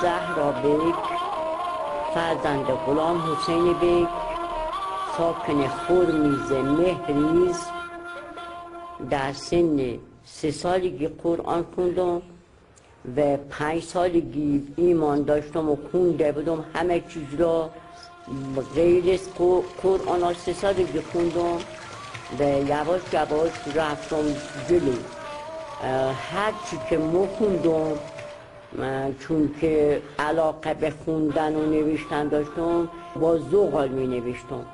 زهرا بیگ فرزند غلام حسین بیگ ساکن خرمیز مهریز در سن 3 سالگی قرآن خوندم و 5 سالگی ایمان داشتم و خونده بودم همه چیز را غیر از قرآن ها 3 سالگی خوندم و یواش یواش رفتم جلو. هر چی که خوندم چون که علاقه به خوندن و نوشتن داشتم با ذوق می نوشتم.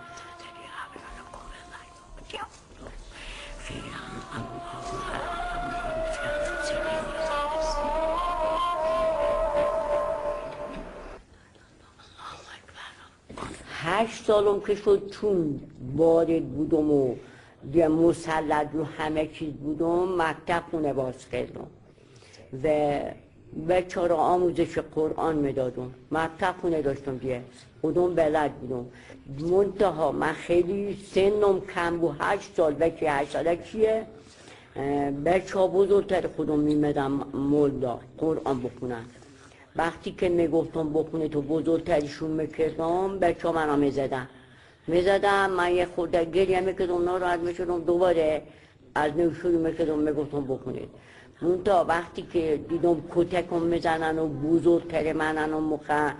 هشت سالم که شد چون وارد بودم و مسلط رو همه چیز بودم مکتب خونه باز کردم و بچه را آموزش قرآن میدادم. مکتب خونه داشتم دیگه خودم بلد بودم. منتها من خیلی سنم کم بود 8 سال بچه 8 ساله کیه بچه ها بزرگتر خودم میمدم مولدا قرآن بخونن. وقتی که میگفتم بخونه تو بزرگترشون میکردم بچه ها منو میزدم من یه خورده گریه میکردم ناراحت میشدم دوباره از نو شروع میکردم میگفتم بخونید. منتها وقتی که دیدم کتکم میزنن و بزرگتر منن و مخه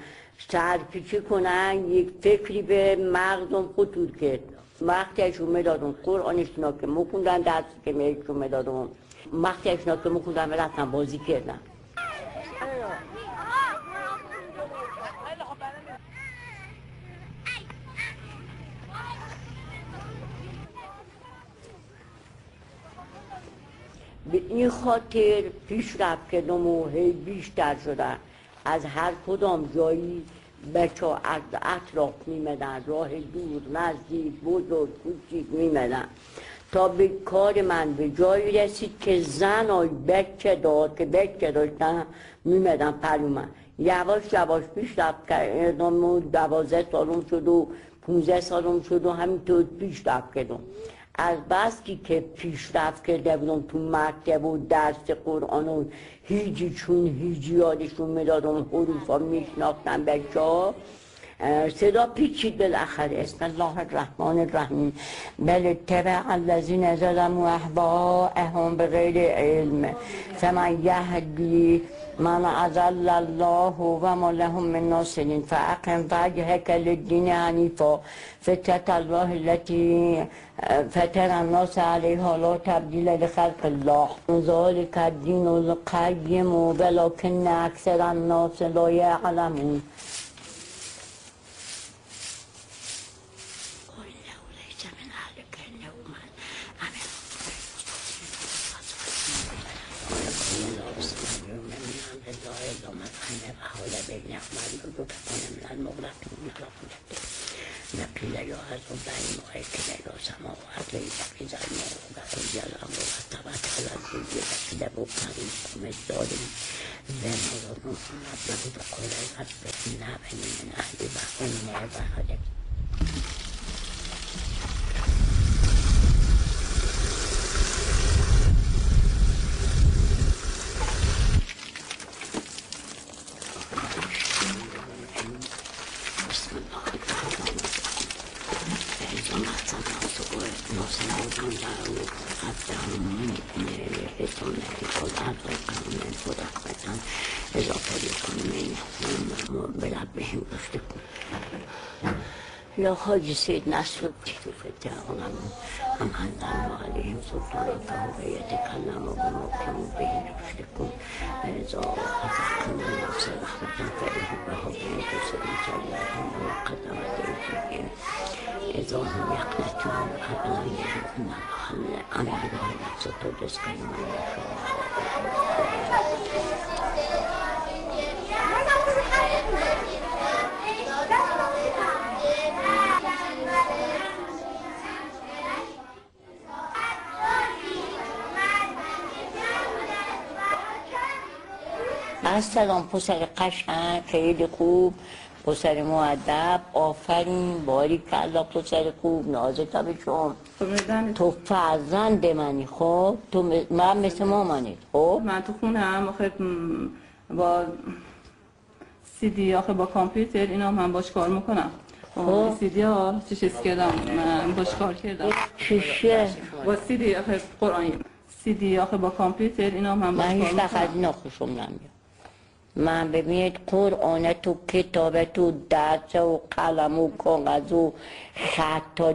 سرپیچی کنن یک فکری به مغزم خطور کرد. وقتی اشون میدادم قرآنشنا که مخوندن درسی که میشون میدادم وقتی اشنا که مخوندن رفتم بازی کردم. به این خاطر پیشرفت کردم و هی بیشتر شدن. از هر کدام جایی بچه ها از اطراف میمدن، راه دور نزدیک بزرگ کوچیک میمدن تا به کار من به جایی رسید که زن های بچه داد که بچه داشتن میمدن پلو من. یواش یواش پیشرفت کردم و 12 سالم شد و 15 سالم شد و همینطور پیشرفت کردم. از بسکی که پیشرفت کرده بودم تو مکتب و درس قرآن و هیچی چون هیچی یادشون میدادم حروف ها میشناختن بچه ها صدا پیچید بالاخره. اسم الله الرحمن الرحیم بل اتبع الذین ظلموا اهواءهم بغیر علم فمن یهدی من اضل الله و ما لهم من ناصرین فاقم وجهک للدین حنیفا فطرة الله التي فطر الناس علیها لا تبدیل لخلق الله ذلک الدین القیم ولکن اکثر الناس لا یعلمون. نقيل يعز بين وهيكل له سماوات ليس الماء وبقي الأمر واتبعت على الجيل فكذبوا قريبكم الظالم لم يظنوا أن ربه تقول الرب إنها بني من أهل بحر من عبادك. يا حاج سيد نصر الدين فتاهم أم أنزلنا عليهم سلطانا فهو يتكلم بما كانوا به يشركون إذا أذقنا الناس رحمة فإنهم لهم ينتصر جلاهم وقدمت أيديهم إذا هم يقنطون أبدا يجدون أن الله يبسط الرزق لمن يشاء. سلام پسر قشنگ خیلی خوب پسر مؤدب آفرین باریکلا پسر خوب نازتا بشم تو فرزند منی خب تو من مثل مامانت خب من تو خونه هم آخه با CD آخه با کامپیوتر اینا من باش کار میکنم. CD ها چیز کردم باش کار کردم. چیشه؟ با CD آخه قرآنی. CD آخه با کامپیوتر اینا من باش کار میکنم. من هیچ وقت اینا خوشم نمیاد. من ببینید قرآن تو کتاب تو درس و قلم و کاغذ و خط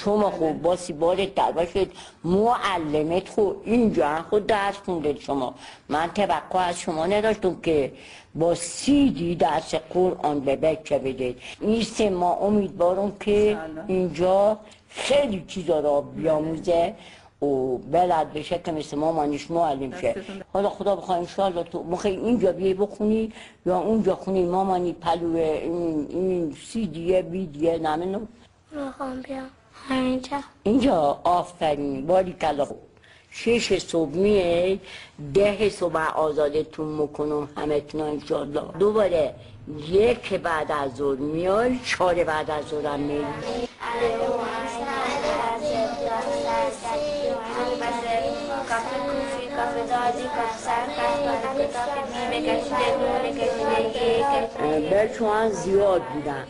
شما خوب با سیبارت در باشید معلمت خوب اینجا خود درس خوندید شما. من توقع از شما نداشتم که با CD درس قرآن به بچه بدید. این 3 ماه امیدوارم که اینجا خیلی چیزا را بیاموزه و بلد بشه که مثل مامانش معلم شه. حالا خدا بخواه انشاءالله تو بخوای اینجا بیای بخونی یا اونجا خونی مامانی پلو این CD بیدیه نمینم میخوام بیام همینجا. اینجا آفرین باریکلا. 6 صبح میای 10 صبح آزادتون میکنم همتون انشاءالله. دوباره 1 بعد از ظهر میای 4 بعد از ظهر هم میای. بچه‌ها زیاد بودن.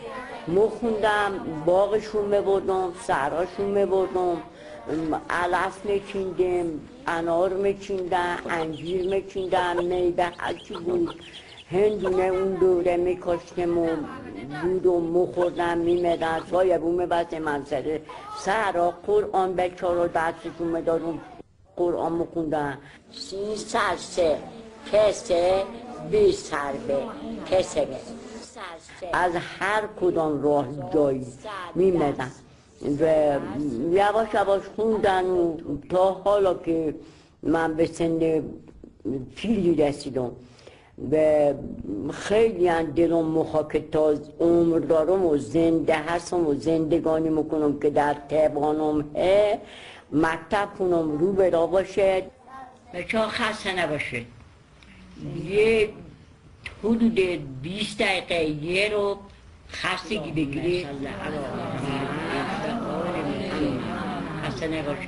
مخوندم باغشون میبردم سراشون میبردم علف میچیندم انار میچیندم انجیر میچیندم میوه هرچی بود هندونه اون دوره میکاشتم و بود و مخوردم میمدن سایبون میبسته منظره سهرا قرآن بچه ها رو درسشون میدارم قرآن مخوندن 30 سرسه کسه 20 سربه کسه به از هر کدام راه جایی میمدن و یواش یواش خوندن و تا حالا که من به سن پیری رسیدم و خیلی دلم میخواد که تا عمر دارم و زنده هستم و زندگانی میکنم که در تهرانم مکتب خونم رو برا باشه بچه ها خسته نباشه یه حدود 20 دقیقه یه رو خستگی بگیری خسته نباشه